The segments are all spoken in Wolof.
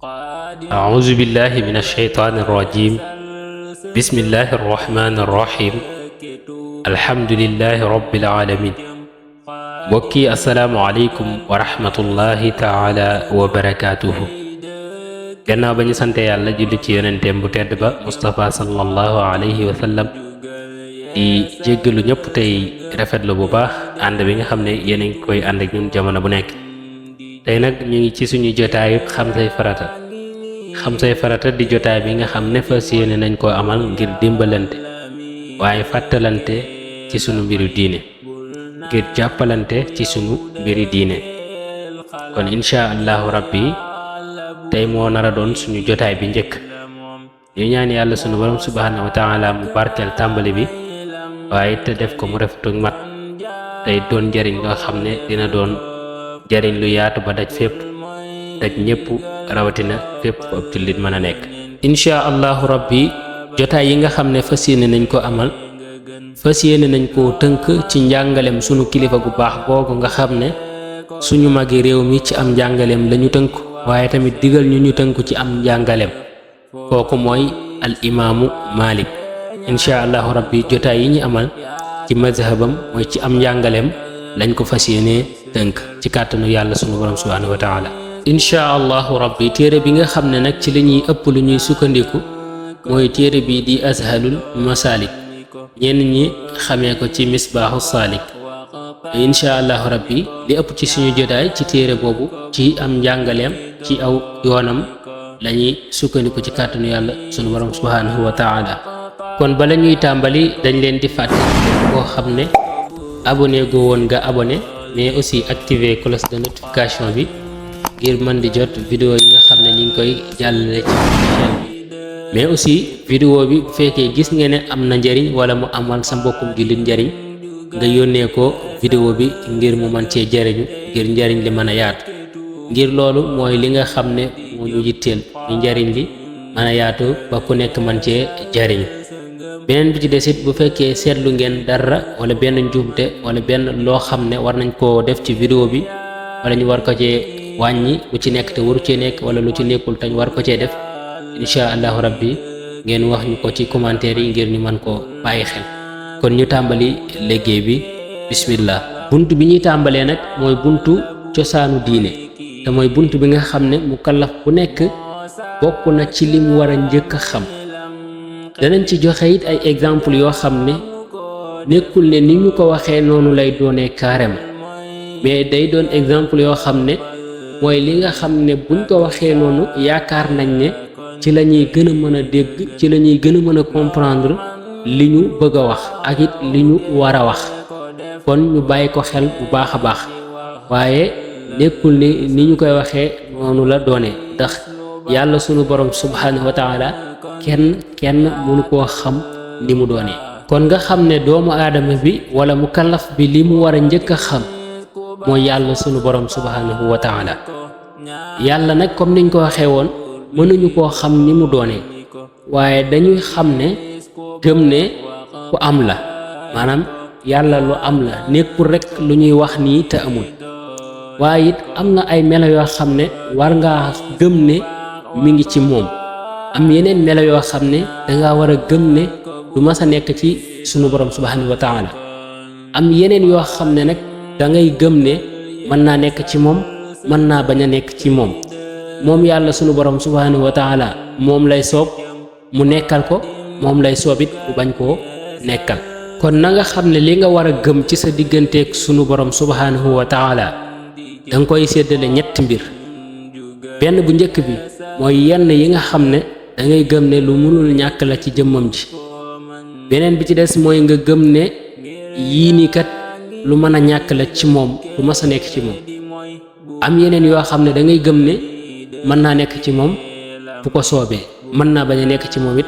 أعوذ بالله من الشيطان الرجيم بسم الله الرحمن الرحيم الحمد لله رب العالمين mbokki asalaamualeykum wa rahmatullahi taala wa barakaatuhu. gannaaw ba ñu sante yàlla julli ci yonenteem bu tedd ba Mustafa sallallahu alayhi wa sallam di jéggalu ñëpp tey rafetlu bu baax ànd bi nga xam ne yéen a ngi koy ànd ak ñun jamono bu nekk. tey nag ñu ngi ci suñu jotaayu xam say farata di jotaay bi nga xam ne fas yéene nañ koo amal ngir dimbalante waaye fàttalante ci sunu mbiru diine, ngir jàppalante ci sunu mbiri diine. kon insha allahu rabbi tey moo nar a doon suñu jotaay bi njëkk. ñu ñaan yàlla sunu borom subhanahu wa taala mu barkeel tàmbali bi waaye te def ko mu rafetu mat tey doon njariñ loo xam ne dina doon njariñ lu yaatu ba daj fépp, daj ñépp, rawatina fépp fu ab jullit mën a nekk. insha allahu rabbi jotaay yi nga xam ne fas yéene nañ ko amal, fas yéene nañ koo tënk ci njàngalem sunu kilifa gu baax googu nga xam ne suñu magi réew mi ci am njàngaleem lañu tënku, waaye tamit digal ñu tënku ci am njàngaleem. kooku mooy al imaamu Malik. insha allahu rabbi jotaay yi ñu amal ci mazhabam mooy ci am njàngaleem lañ ko fas yéene tënk ci kàttanu yàlla sunu borom subhanahu wa taala. insha allahu rabbi téere bi nga xam ne nag ci la ñuy ëpp lu ñuy sukkandiku mooy téere bi di azhalul masalik, ñenn ñi xamee ko ci misbaaxu saalik. insha allahu rabbi li ëpp ci suñu jotaay ci téere boobu ci am njàngaleem ci aw yoonam lañuy sukkandiku ci kàttanu yàlla sunu borom subhanahu wa taala. kon bala ñuy tàmbali dañ leen di fàttali koo xam ne abonné goo woon nga abonné, mais aussi activer cloche de notification bi ngir mën di jot vidéo yi nga xam ne ñu ngi koy jàllale ci chaîne bi. mais aussi vidéo bi bu fekkee gis nga ne am na njariñ wala mu amal sa mbokkum jullit njariñ, nga yónnee ko vidéo bi ngir mu mën cee jariñu, ngir njariñ li mën a yaatu. ngir loolu mooy li nga xam ne moo ñu yitteel, ñu njariñ li mën a yaatu ba ku nekk mën cee jariñu. beneen bi ci desit bu fekkee seetlu ngeen dara wala benn njuumte wala benn loo xam ne war nañ koo def ci vidéo bi wala ñu war ko cee wàññi lu ci nekk te waru cee nekk wala lu ci nekkul te ñu war ko cee def, insha allahu rabbi ngeen wax ñu ko ci commentaire yi ngir ñu mën koo bàyyi xel. kon ñu tàmbali liggéey bi bismillah. bunt bi ñuy tàmbalee nag mooy buntu cosaanu diine, te mooy bunt bi nga xam ne mukallaf bu nekk bokk na ci li mu war a njëkk a xam. danañ ci joxe it ay exemple yoo xam ne nekkul ne ni ñu ko waxee noonu lay doonee carrément, mais day doon exemple yoo xam ne mooy li nga xam ne buñ ko waxee noonu yaakaar nañ ne ci la ñuy gën a mën a dégg, ci la ñuy gën a mën a comprendre li ñu bëgg a wax ak it li ñu war a wax. kon ñu bàyyi ko xel bu baax a baax, waaye nekkul ni ñu koy waxee noonu la doone, ndax yàlla sunu borom subhanahu wa taala kenn mënu koo xam ni mu doonee. kon nga xam ne doomu aadama bi wala mukallaf bi li mu war a njëkk a xam mooy yàlla sunu borom subhanahu wa taala. yàlla nag comme niñ ko waxee woon mënuñu koo xam ni mu doonee, waaye dañuy xam ne gëm ne ku am la, maanaam yàlla lu am la, nekkul rek lu ñuy wax nii te amul. waaye it am na ay melo yoo xam ne war ngaa gëm ne mi ngi ci moom, am yeneen melo yoo xam ne danga war a gëm ne du mas a nekk ci sunu borom subhanahu wa taala. am yeneen yoo xam ne nag dangay gëm ne mën naa nekk ci moom, mën naa bañ a nekk ci moom. moom yàlla sunu borom subhanahu wa taala moom lay soob mu nekkal ko, moom lay soobit mu bañ koo nekkal. kon na nga xam ne li nga war a gëm ci sa digganteeg sunu borom subhanahu wa taala danga koy séddale ñetti mbir. benn bu njëkk bi mooy yenn yi nga xam ne dangay gëm ne lu mënul ñàkk la ci jëmmam ji. beneen bi ci des mooy nga gëm ne yii nii kat lu mën a ñàkk la ci moom, lu mas a nekk ci moom. am yeneen yoo xam ne dangay gëm ne mën naa nekk ci moom bu ko soobee, mën naa bañ a nekk ci moom it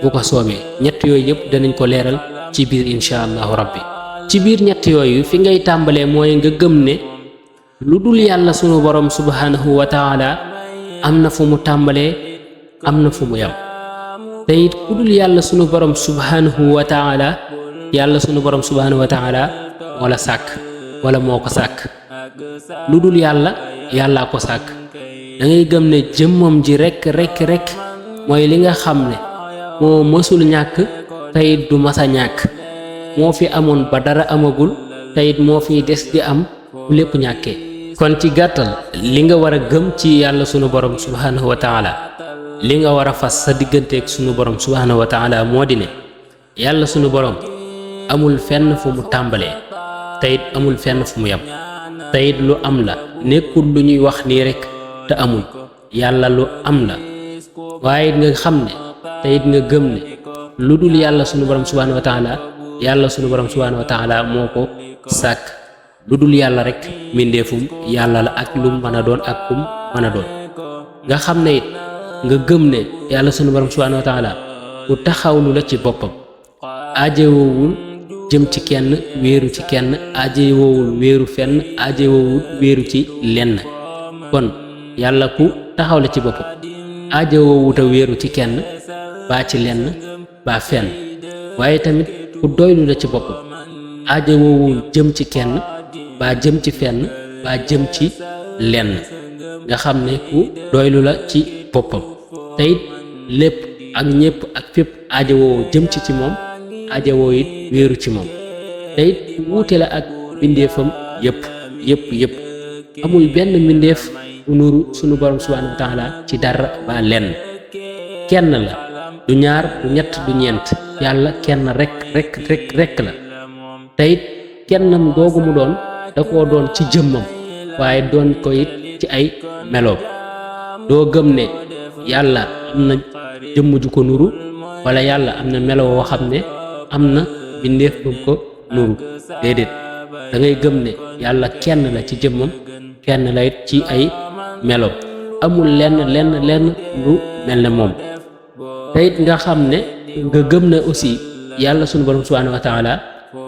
bu ko soobee. ñett yooyu yëpp danañ ko leeral ci biir insha allahu rabbi. ci biir ñett yooyu fi ngay tàmbalee mooy nga gëm ne lu dul yàlla sunu borom subhanahu wa taala am na fu mu tàmbalee, am na fu mu yam. te it ku dul yàlla sunu borom subhanahu wa taala, yàlla sunu borom subhanahu wa taala moo la sàkk wala moo ko sàkk. lu dul yàlla yàllaa ko sàkk, da ngay gëm ne jëmmam ji rek mooy li nga xam ne moo mësul ñàkk teyit du masa ñàkk, moo fi amoon ba dara amagul teyit moo fi des di am bu lépp ñàkkee. kon ci gàttal li nga war a gëm ci yàlla sunu borom subhanahu wa taala, li nga war a fas sa digganteeg sunu borom subhanahu wa taala moo di ne yàlla sunu borom amul fenn fu mu tàmbalee teyit amul fenn fu mu yem, teyit lu am la, nekkul lu ñuy wax nii rek te amul. yàlla lu am la, waaye nga xam ne teyit nga gëm ne lu dul yàlla sunu borom subhanahu wa taala, yàlla sunu borom subhanahu wa taala moo ko sàkk. lu dul yàlla rek mbindeefum yàlla la ak lum mën a doon ak kum mën a doon. nga xam ne it nga gëm ne yàlla sunu borom subhanahu wa taala ku taxawlu la ci boppam, aajewoowul jëm ci kenn wéeru ci kenn, aajewoowul wéeru fenn, aajewoowul wéeru ci lenn. kon yàlla ku taxaw la ci boppam, aajewoowuta wéeru ci kenn baa ci lenn baa fenn, waaye tamit ku doylu la ci boppam, aajewoowul jëm ci kenn baa jëm ci fenn baa jëm ci lenn. nga xam ne ku doylu la ci boppam teyit lépp ak ñépp ak fépp aajowoo jëm ci moom, aajowoo it wéeru ci moom. teyit wuute la ak mbindeefam yépp amul benn mbindeef bu nuru sunu borom subhanahu wa taala ci dara ba lenn. kenn la, du ñaar du ñett du ñeent, yàlla kenn rek la. teyit kennam googu mu doon da koo doon ci jëmmam, waaye doon ko it ci ay meloom. doo gëm ne yàlla am na jëmm ju ko nuru, wala yàlla am na melo woo xam ne am na bindeef bu ko nuru. déedéet, da ngay gëm ne yàlla kenn la ci jëmmam, kenn la it ci ay meloom, amul lenn lu mel ne moom. te it nga xam ne nga gëm ne aussi yàlla sunu borom subhanahu wa taala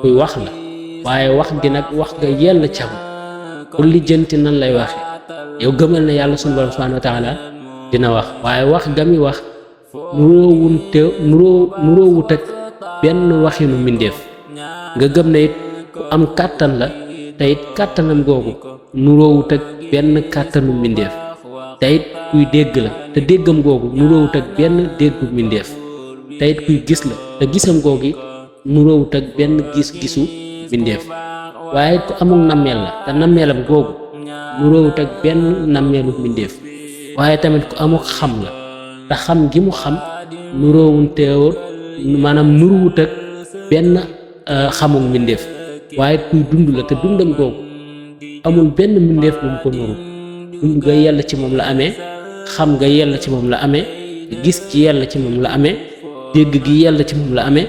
kuy wax la, waaye wax gi nag wax nga yell cam pour lijjanti nan lay waxe. yow gëmal ne yàlla sunu borom subhanahu wa taala dina wax, waaye wax ga mi wax nuroowut ak benn waxinu mbindeef. nga gëm ne it ku am kàttan la, te it kàttanam googu nuroowut ak benn kàttanu mbindeef. te it kuy dégg la, te déggam googu nuroowut ak benn déggu mbindeef. te it kuy gis la, te gisam googu it nuroowut ak benn gis-gisu mbindeef. waaye ku amul nammeel la, te nammeelam googu nuroowut ak benn nammeelu mbindeef. waaye tamit ku amul xam la, te xam gi mu xam nuroowunteewut maanaam nuruwut ak benn xamul mbindeef. waaye kuy dund la, te dundam googu amul benn mbindeef bu mu ko nuru. dund nga yell ci moom la amee, xam nga yell ci moom la amee, gis gi yell ci moom la amee, dégg gi yell ci moom la amee,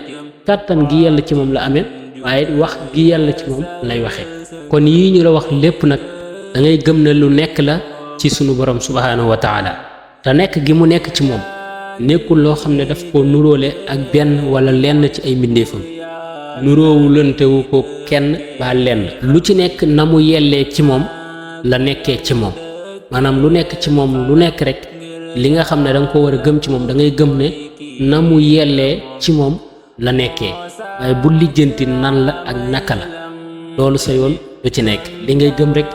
kàttan gi yell ci moom la amee, waaye wax gi yell ci moom lay waxee. kon yii ñu la wax lépp nag da ngay gëm ne lu nekk la ci sunu borom subhanahu wa taala, te nekk gi mu nekk ci moom nekkul loo xam ne daf ko nuróole ak benn wala lenn ci ay mbindeefam. nuróowu lëntewu ko kenn ba lenn. lu ci nekk na mu yellee ci moom la nekkee ci moom. maanaam lu nekk ci moom lu nekk rek li nga xam ne da nga ko war a gëm ci moom da ngay gëm ne na mu yellee ci moom la nekkee, waaye bu lijjanti nan la ak naka la, loolu sa yoon lu ci nekk. li ngay gëm rek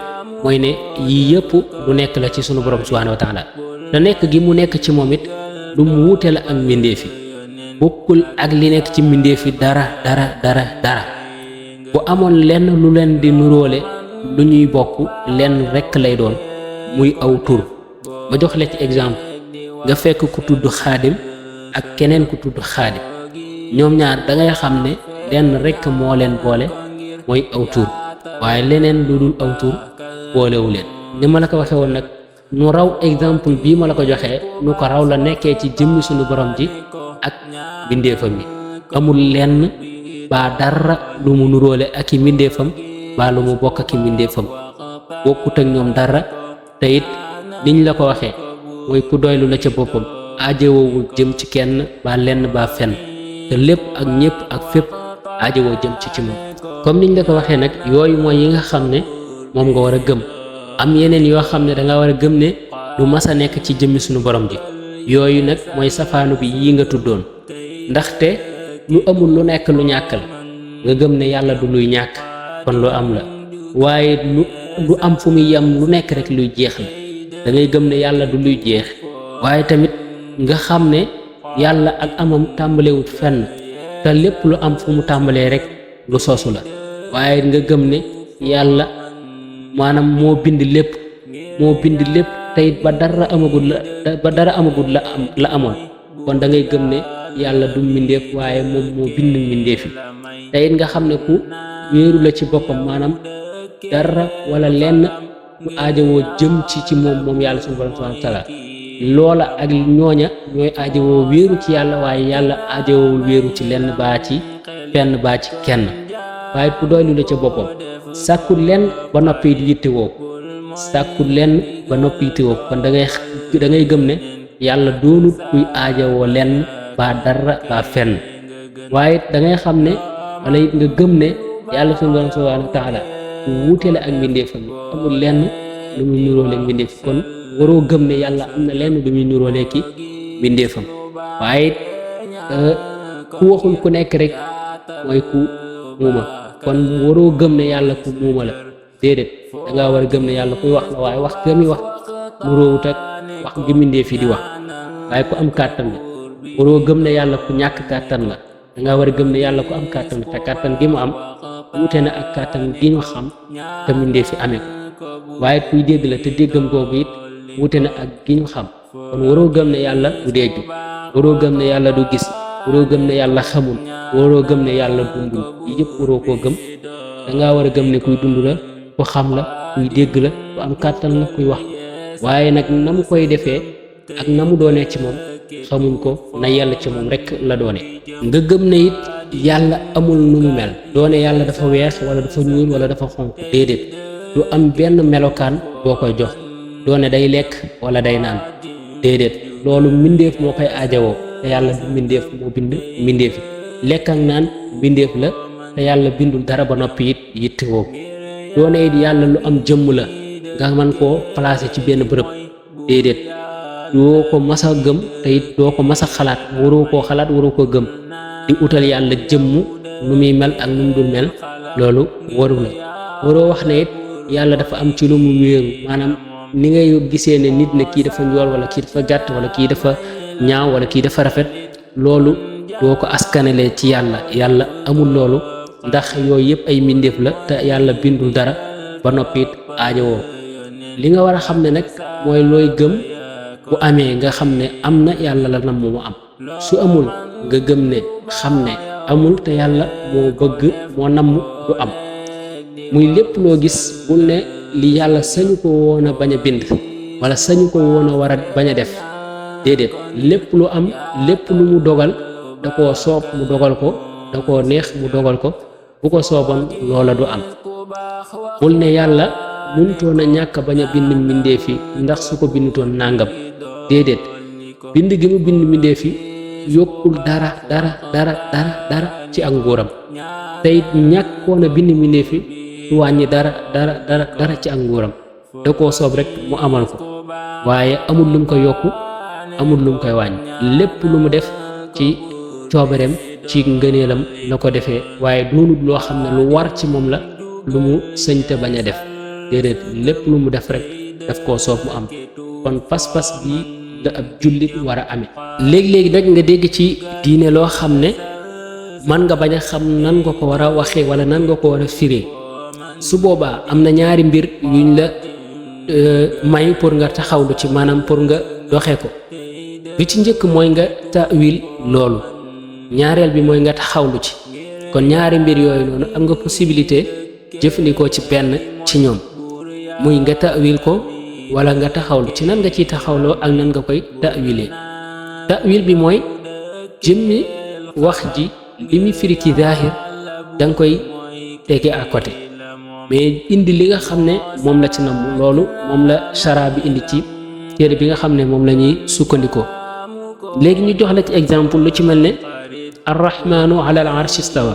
mooy ne yii yëpp lu nekk la ci sunu borom subhanahu wa taala. te nekk gi mu nekk ci moom it lu mu wuute la ak mbindeef yi, bokkul ak li nekk ci mbindeef yi dara. bu amoon lenn lu leen di nuróole lu ñuy bokk lenn rekk lay doon, muy aw tur. ma jox la ci exemple, nga fekk ku tudd xaadim ak keneen ku tudd xaadim, ñoom ñaar da ngay xam ne lenn rekk moo leen boole, mooy aw tur, waaye leneen lu dul aw tur boolewu leen. ni ma la ko waxee woon nag, nu raw exemple bii ma la ko joxee nu ko raw la nekkee ci jëmmi sunu borom ji ak mbindeefam yi. amul lenn baa dara lu mu nuróole ak i mbindeefam baa lu mu bokk ak i mbindeefam, bokkut ak ñoom dara. te it niñ la ko waxee mooy ku doylu la ca boppam, aajowoo jëm ci kenn baa lenn baa fenn, te lépp ak ñépp ak fépp aajowoo jëm ci moom. comme niñ la ko waxee nag, yooyu mooy yi nga xam ne moom nga war a gëm. am yeneen yoo xam ne danga war a gëm ne du mas a nekk ci jëmmi sunu borom ji. yooyu nag mooy safaanu bi yii nga tuddoon, ndaxte lu amul lu nekk lu ñàkk la. nga gëm ne yàlla du luy ñàkk, kon lu am la. waaye lu am fu muy yem lu nekk rek luy jeex la. da ngay gëm ne yàlla du luy jeex waaye tamit nga xam ne yàlla ak amam tàmbalewut fenn te lépp lu am fu mu tàmbalee rek lu sosu la waaye nga gëm ne yàlla maanaam moo bind lépp te it ba dara amagul la amoon kon da ngay gëm ne yàlla du mbindeef waaye moom moo bind mbindeef yi te it nga xam ne ku wéeru la ci boppam maanaam dara wala lenn lu aajowoo jëm ci moom yàlla subhanahu wa taala loola ak ñooña ñooy aajowoo wéeru ci yàlla waaye yàlla aajowoo wéeru ci lenn baa ci fenn baa ci kenn waaye ku doylu la ca boppam sàkku lenn ba noppi di yittewoo kon da ngay gëm ne yàlla doonut kuy aajowoo lenn baa dara baa fenn waaye da ngay xam ne wala it nga gëm ne yàlla subhanahu wa taala ku wuute la ak mbindeefam amul lenn lu muy nuróole ak mbindeef kon waroo gëm ne yàlla am na lenn lu muy nuróole ki mbindeefam waaye ku waxul ku nekk rek mooy ku muuma kon waroo gëm ne yàlla ku muuma la déedéet dangaa war a gëm ne yàlla kuy wax la waaye wax gëmi wax mu róowut ak wax gi mbindeef yi di wax waaye ku am kàttan la waroo gëm ne yàlla ku ñàkk kàttan la dangaa war a gëm ne yàlla ku am kàttan la te kàttan gi mu am wuute na ak kàttan gi ñu xam te mbindeef yi amee ko waaye kuy dégg la te déggam googu it wuute na ak gi ñu xam kon waroo gëm ne yàlla du dégg waroo gëm ne yàlla du gis waroo gëm ne yàlla xamul waroo gëm ne yàlla dundul yi yëpp waroo koo gëm dangaa war a gëm ne kuy dund la ku xam la kuy dégg la ku am kàttan la kuy wax waaye nag na mu koy defee ak na mu doonee ci moom xamuñ ko na yàlla ci moom rekk la doone nga gëm ne it yàlla amul nu mu mel doone yàlla dafa weex wala dafa ñuul wala dafa xonq déedéet du am benn melokaan boo koy jox doone day lekk wala day naan déedéet loolu mbindeef moo koy aajowoo te yàlla du mbindeef moo bind mbindeef yi lekk ak naan mbindeef la te yàlla bindul dara ba noppi it yittewoo doone it yàlla lu am jëmm la nga mën koo placé ci benn bërëb déedéet doo ko mas a gëm te it doo ko mas a xalaat waroo koo xalaat waroo ko gëm di utal yàlla jëmm nu muy mel ak nu mu dul mel loolu waru la waroo wax ne it yàlla dafa am ci lu mu wéeru maanaam ni ngay gisee ne nit ne kii dafa njool wala kii dafa gàtt wala kii dafa ñaaw wala kii dafa rafet loolu doo ko askanelee ci yàlla amul loolu ndax yooyu yëpp ay mbindeef la te yàlla bindul dara ba noppi it aajowoo li nga war a xam ne nag mooy looy gëm bu amee nga xam ne am na yàlla la nam mu am su amul nga gëm ne xam ne amul te yàlla moo bëgg moo namm du am muy lépp loo gis bul ne li yàlla sañu ko woon a bañ a bind wala sañu ko woon a war a bañ a def déedéet lépp lu am lépp lu mu dogal da koo soob mu dogal ko da koo neex mu dogal ko bu ko sooboon loola du am bul ne yàlla mënutoon a ñàkk bañ a bind mbindeef yi ndax su ko bindutoon nàngam déedéet bind gi mu bind mbindeef yi yokkul dara ci ak nguuram tey ñàkkoon a bind mbindeef yi du wàññi dara ci ak nguuram da koo soob rek mu amal ko waaye amul lu mu ko yokku amul lu mu koy wàññi lépp lu mu def ci coobareem ci ngëneelam la ko defee waaye doonut loo xam ne lu war ci moom la lu mu sëñte bañ a def déedéet lépp lu mu def rek daf koo soob mu am kon pas-pas bi la ab jullit war a amee léegi-léegi nag nga dégg ci diine loo xam ne man nga bañ a xam nan nga ko war a waxee wala nan nga ko war a firee su boobaa am na ñaari mbir yuñ la may pour nga taxawlu ci maanaam pour nga doxe ko bi ci njëkk mooy nga ta'wil loolu ñaareel bi mooy nga taxawlu ci kon ñaari mbir yooyu noonu am nga possibilité jëfandikoo ci benn ci ñoom muy nga ta'wil ko wala nga taxawlu ci nan nga ciy taxawloo ak nan nga koy ta'wilee ta'wil bi mooy jëmmi wax ji li muy firi ci zaahir da nga koy tege à côté mais indi li nga xam ne moom la ci nam loolu moom la chara bi indi ci téere bi nga xam ne moom la ñuy sukkandikoo léegi ñu jox la ci exemple lu ci mel ne arrahmanu ala al arshi istawa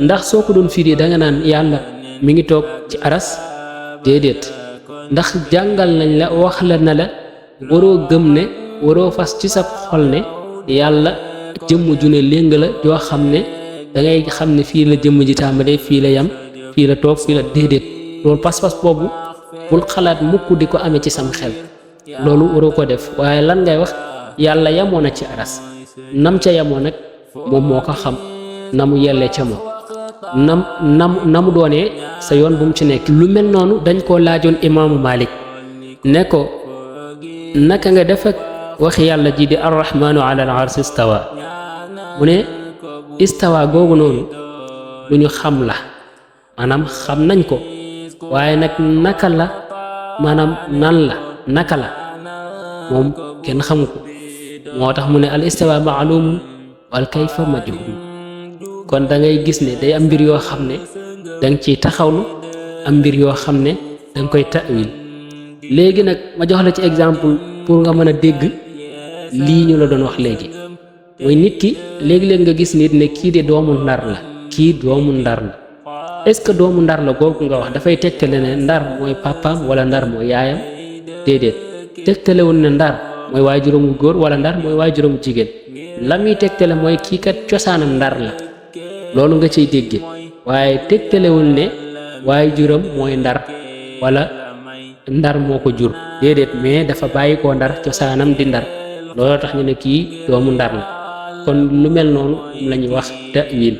ndax soo ko doon firi da nga naan yàlla mi ngi toog ci aras déedéet ndax jàngal nañ la wax la na la waroo gëm ne waroo fas ci sa xol ne yàlla jëmm ju ne léng la joo xam ne da ngay xam ne fii la jëmm ji tàmbalee fii la yam fii la toog fii la déedéet loolu pas-pas boobu bul xalaat mukk di ko amee ci sam xel loolu waroo ko def waaye lan ngay wax yàlla yamoo na ci aras nam ca yamoo nag moom moo ko xam na mu yellee ca moom na mu doonee sa yoon bu mu ci nekk. lu mel noonu dañ koo laajoon imaamu Malik ne ko naka nga def ak wax yàlla ji di arrahmaanu ala al arsi istawa mu ne istawa googu noonu lu ñu xam la maanaam xam nañ ko waaye nag naka la maanaam nan la naka la moom kenn xamu ko moo tax mu ne al istiwa maalumun wal kayfa majhul kon da ngay gis ne day am mbir yoo xam ne danga ciy taxawlu am mbir yoo xam ne danga koy ta'wil léegi nag ma jox la ci exemple pour nga mën a dégg lii ñu la doon wax léegi mooy nit ki léegi-léeg nga gis nit ne kii de doomu ndar la kii doomu ndar la est-ce que doomu ndar la googu nga wax dafay tegtale ne ndar mooy papaam wala ndar mooy yaayam déedéet tegtalewul ne ndar mooy waajuram wu góor wala ndar mooy waajuram wu jigéen la muy tegtale mooy kii kat cosaanam ndar la loolu nga ciy dégge waaye tegtalewul ne waajuram mooy ndar wala ndar moo ko jur déedéet mais dafa bàyyi koo ndar cosaanam di ndar looloo tax ñu ne kii doomu ndar la kon lu mel noonu la ñuy wax ta'wil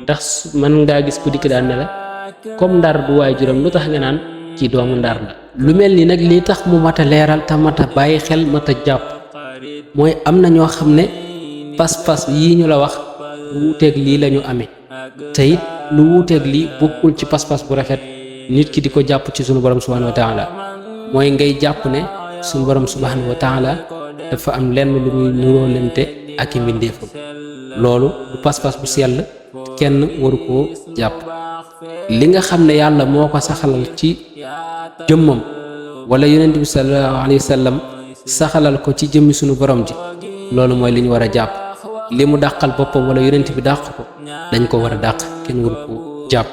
ndax man ngaa gis ku dikk daan ne la comme ndar du waajuram lu tax nga naan ci doomu ndar la. lu mel ni nag lii tax mu mat a leeral te mat a bàyyi xel mat a jàpp mooy am na ñoo xam ne pas-pas yii ñu la wax lu wuuteeg lii la ñu amee te it lu wuuteeg lii bokkul ci pas-pas bu rafet nit ki di ko jàpp ci sunu borom subhanahu wa taala mooy ngay jàpp ne sunu borom subhanahu wa taala dafa am lenn lu muy nuróolente ak i mbindeefam loolu du pas-pas bu sell kenn waru koo jàpp. li nga xam ne yàlla moo ko saxalal ci jëmmam wala yonent bi sallallahu alayhi wa sallam saxalal ko ci jëmmi sunu borom ji loolu mooy li ñu war a jàpp li mu dàqal boppam wala yonent bi dàq ko dañ ko war a dàq kenn waru ko jàpp.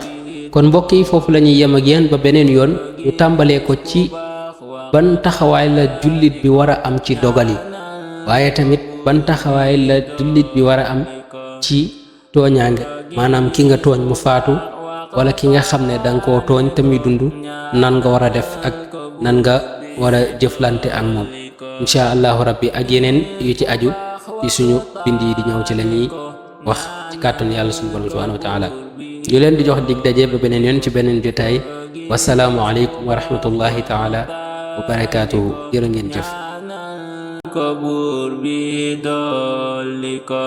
kon mbokk yi foofu la ñuy yem ak yéen ba beneen yoon ñu tàmbalee ko ci ban taxawaay la jullit bi war a am ci dogal yi waaye tamit ban taxawaay la jullit bi war a am ci tooñaange maanaam ki nga tooñ mu faatu wala ki nga xam ne danga koo tooñ te muy dund nan nga war a def ak nan nga war a jëflante ak moom insha allahu rabbi ak yeneen yu ci aju ci suñu bind yi di ñëw ci la ñuy wax ci kàttan yàlla suñu borom subhanahu wa taala ñu leen di jox dig daje ba beneen yoon ci beneen jotaay wasalaamu aleykum wa rahmatullahi taala wa barakaatuhu jërë ngeen jëf ko buur bi dolli ko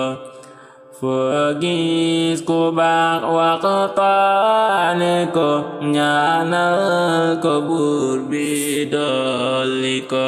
foo gis ku baax waxtaane ko ñaanal ko buur bi dolli ko